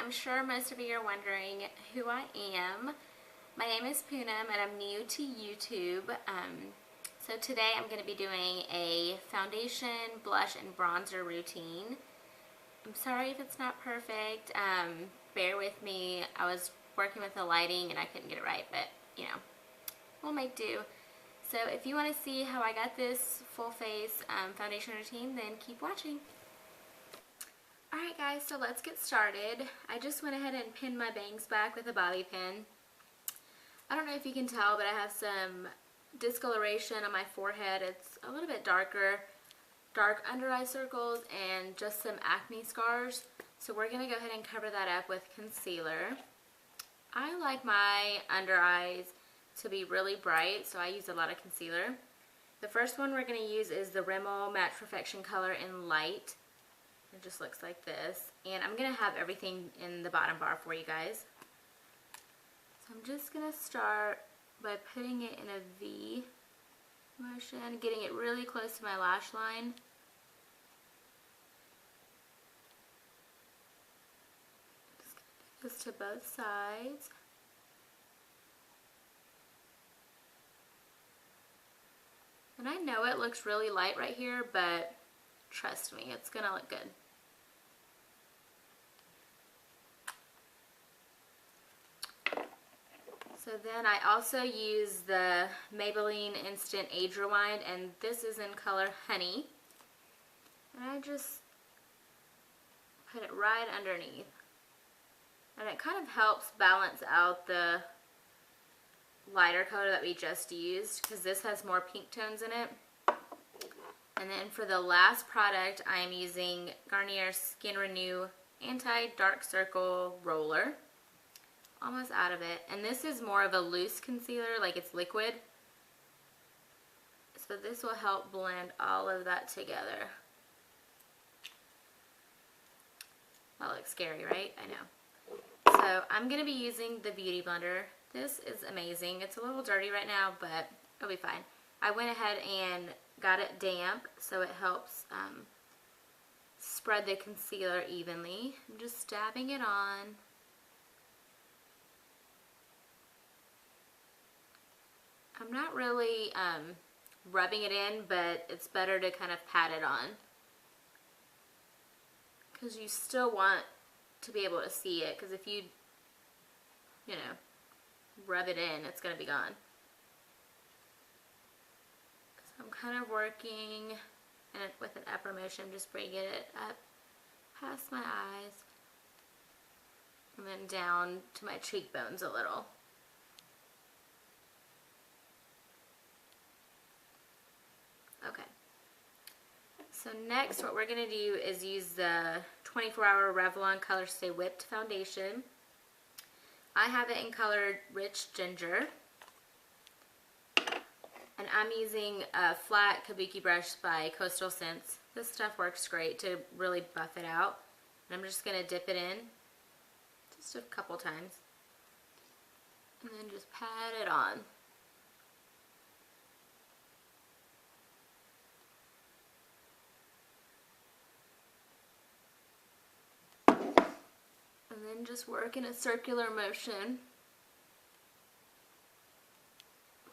I'm sure most of you are wondering who I am. My name is Poonam and I'm new to YouTube. So today I'm going to be doing a foundation, blush, and bronzer routine. I'm sorry if it's not perfect. Bear with me. I was working with the lighting and I couldn't get it right, but you know, we'll make do. So if you want to see how I got this full face foundation routine, then keep watching. Alright guys, so let's get started. I just went ahead and pinned my bangs back with a bobby pin. I don't know if you can tell, but I have some discoloration on my forehead. It's a little bit darker, dark under eye circles, and just some acne scars. So we're going to go ahead and cover that up with concealer. I like my under eyes to be really bright, so I use a lot of concealer. The first one we're going to use is the Rimmel Match Perfection Color in Light. It just looks like this. And I'm going to have everything in the bottom bar for you guys. So I'm just going to start by putting it in a V motion, getting it really close to my lash line. Just going to do this to both sides. And I know it looks really light right here, but trust me, it's going to look good. So then I also use the Maybelline Instant Age Rewind, and this is in color Honey. And I just put it right underneath. And it kind of helps balance out the lighter color that we just used, because this has more pink tones in it. And then for the last product, I'm using Garnier Skin Renew Anti-Dark Circle Roller. Almost out of it. And this is more of a loose concealer, like it's liquid. So this will help blend all of that together. That looks scary, right? I know. So I'm going to be using the Beauty Blender. This is amazing. It's a little dirty right now, but it'll be fine. I went ahead and got it damp, so it helps spread the concealer evenly. I'm just dabbing it on. I'm not really rubbing it in, but it's better to kind of pat it on, because you still want to be able to see it, because if you know, rub it in, it's going to be gone. So I'm kind of working and with an upper motion, just bringing it up past my eyes and then down to my cheekbones a little. Okay, so next what we're going to do is use the 24-hour Revlon Color Stay Whipped Foundation. I have it in color Rich Ginger. And I'm using a flat Kabuki brush by Coastal Scents. This stuff works great to really buff it out. And I'm just going to dip it in just a couple times. And then just pat it on. And then just work in a circular motion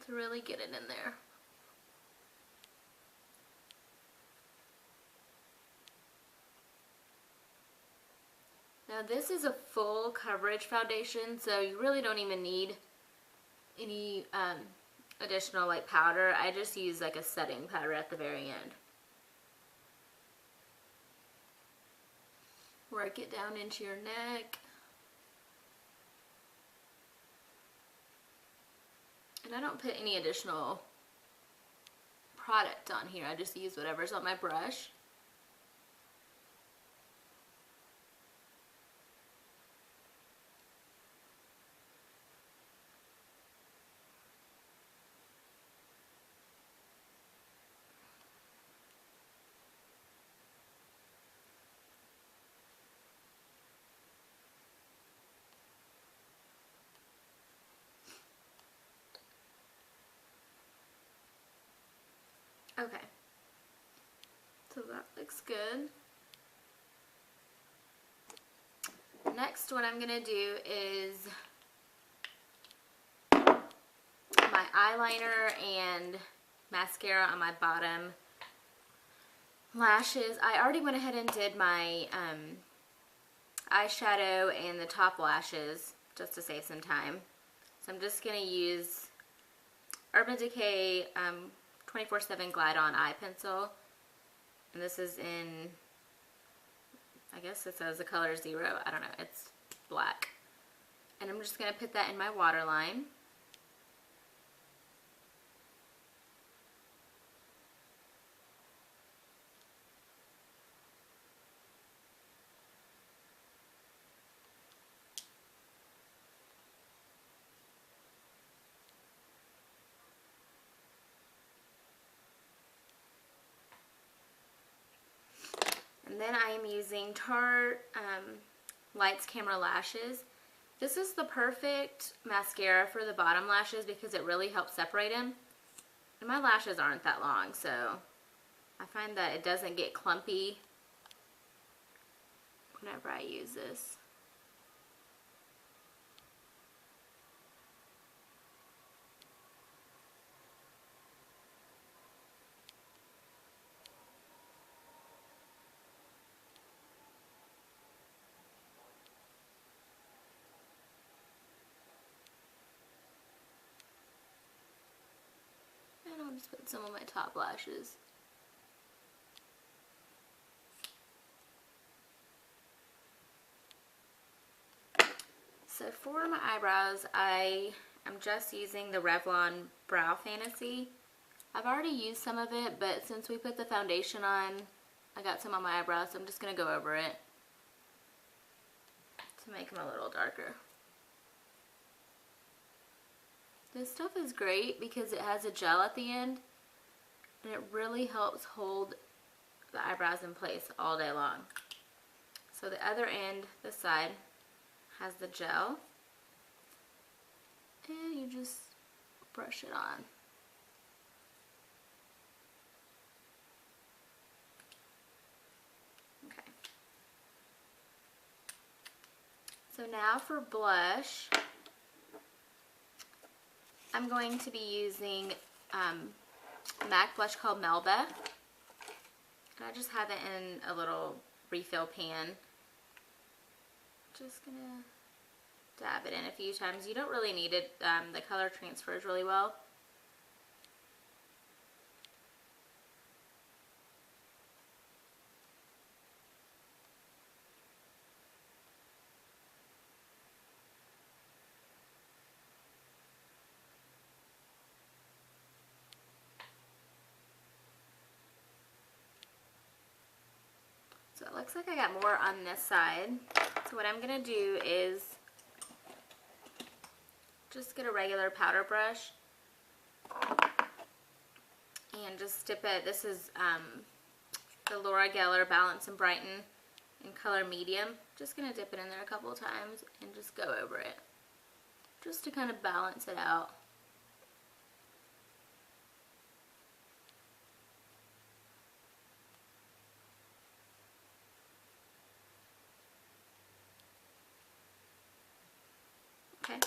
to really get it in there. Now this is a full coverage foundation, so you really don't even need any additional like powder. I just use like a setting powder at the very end. Work it down into your neck. And I don't put any additional product on here. I just use whatever's on my brush. Okay, so that looks good. next what I'm going to do is my eyeliner and mascara on my bottom lashes. I already went ahead and did my eyeshadow and the top lashes just to save some time. So I'm just going to use Urban Decay 24/7 Glide On Eye Pencil. And this is in, I guess it says the color 0. I don't know. It's black. And I'm just going to put that in my waterline. And then I am using Tarte Lights Camera Lashes. This is the perfect mascara for the bottom lashes because it really helps separate them. And my lashes aren't that long, so I find that it doesn't get clumpy whenever I use this. And I'll just put some of my top lashes. So for my eyebrows, I am just using the Revlon Brow Fantasy. I've already used some of it, but since we put the foundation on, I got some on my eyebrows, so I'm just going to go over it to make them a little darker. This stuff is great because it has a gel at the end, and it really helps hold the eyebrows in place all day long. So the other end, this side, has the gel, and you just brush it on. Okay. So now for blush, I'm going to be using MAC blush called Melba. And I just have it in a little refill pan. Just gonna dab it in a few times. You don't really need it. The color transfers really well. So it looks like I got more on this side. So what I'm going to do is just get a regular powder brush and just dip it. This is the Laura Geller Balance and Brighten in color medium. Just going to dip it in there a couple of times and just go over it, just to kind of balance it out. Okay.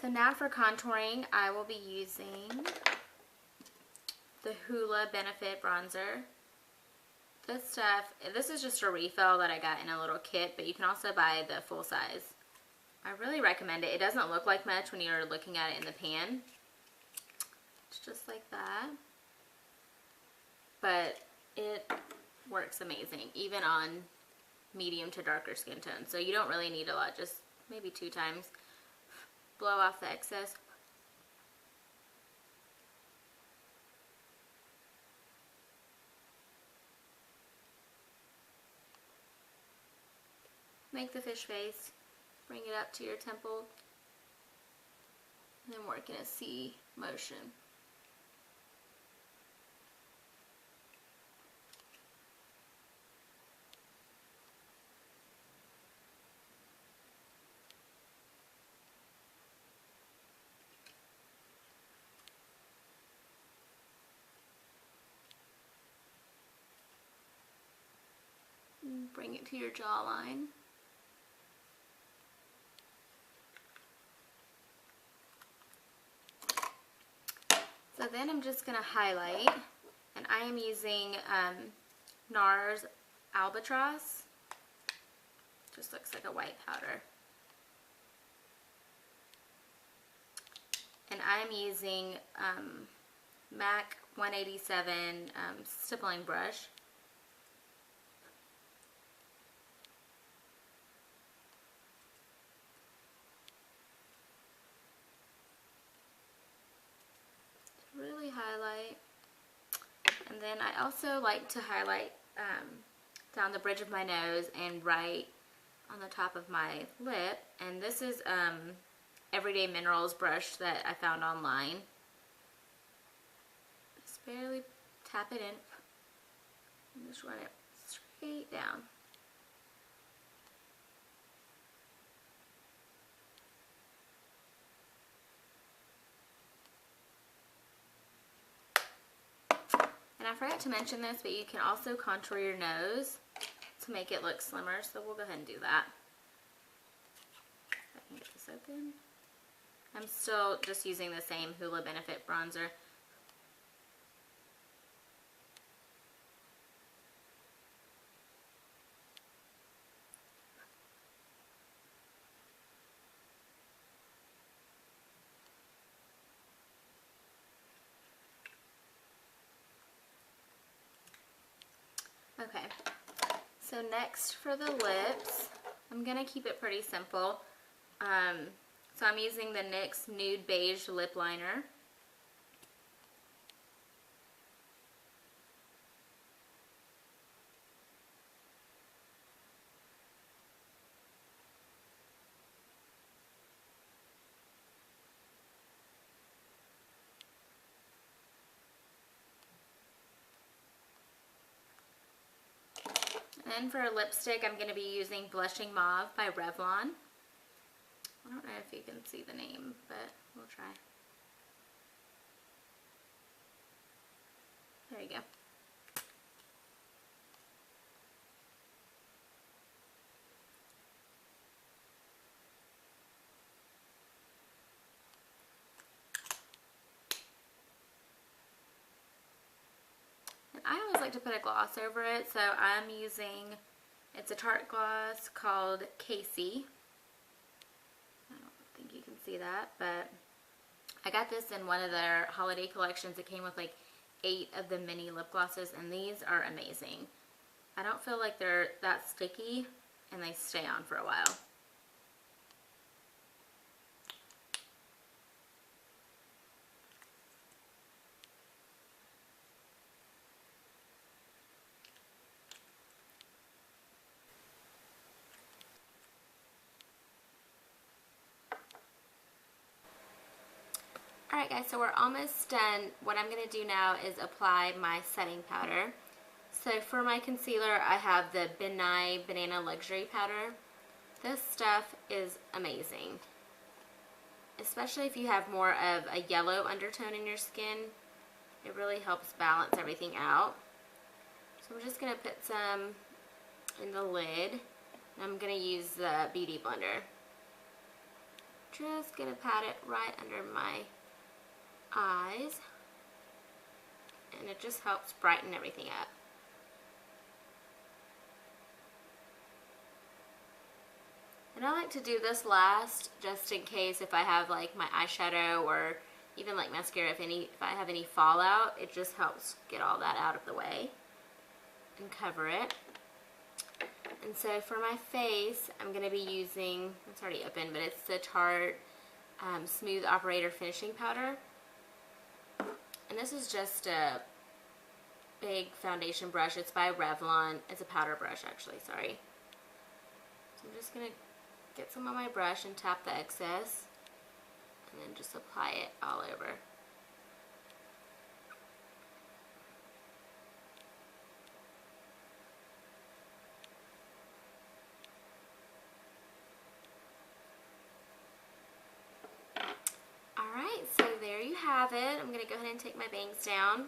So now for contouring, I will be using the Hoola Benefit Bronzer. This stuff, this is just a refill that I got in a little kit, but you can also buy the full size. I really recommend it. It doesn't look like much when you're looking at it in the pan. It's just like that. But it works amazing, even on medium to darker skin tone. So you don't really need a lot, just maybe 2 times. Blow off the excess. Make the fish face. Bring it up to your temple. And then work in a C motion. bring it to your jawline. So then I'm just going to highlight, and I am using NARS Albatross. Just looks like a white powder. And I'm using MAC 187 Stippling Brush. Really highlight. And then I also like to highlight down the bridge of my nose and right on the top of my lip. And this is Everyday Minerals brush that I found online. Just barely tap it in and just run it straight down. And I forgot to mention this, but you can also contour your nose to make it look slimmer, so we'll go ahead and do that. If I can get this open. I'm still just using the same Hoola Benefit bronzer. Okay, so next for the lips, I'm going to keep it pretty simple. So I'm using the NYX Nude Beige Lip Liner. And then for a lipstick, I'm going to be using Blushing Mauve by Revlon. I don't know if you can see the name, but we'll try. There you go. And I always like to put a gloss over it, so I'm using, it's a Tarte gloss called Casey. I don't think you can see that, but I got this in one of their holiday collections. It came with like 8 of the mini lip glosses, and these are amazing. I don't feel like they're that sticky, and they stay on for a while. Alright guys, so we're almost done. What I'm going to do now is apply my setting powder. So for my concealer, I have the Benai Banana Luxury Powder. This stuff is amazing. Especially if you have more of a yellow undertone in your skin. It really helps balance everything out. So I'm just going to put some in the lid. And I'm going to use the Beauty Blender. Just going to pat it right under my eyes, and it just helps brighten everything up. And I like to do this last just in case if I have like my eyeshadow or even like mascara, if I have any fallout, it just helps get all that out of the way and cover it. And so for my face, I'm going to be using, it's already open, but it's the Tarte Smooth Operator Finishing Powder. And this is just a big foundation brush. It's by Revlon. It's a powder brush, actually, sorry. So I'm just going to get some on my brush and tap the excess. And then just apply it all over. Alright, so there you have it. I'm going to go ahead and take my bangs down.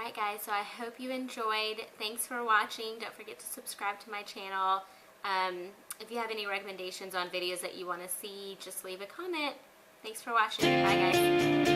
Alright guys, so I hope you enjoyed. Thanks for watching. Don't forget to subscribe to my channel. If you have any recommendations on videos that you want to see, just leave a comment. Thanks for watching. Bye guys.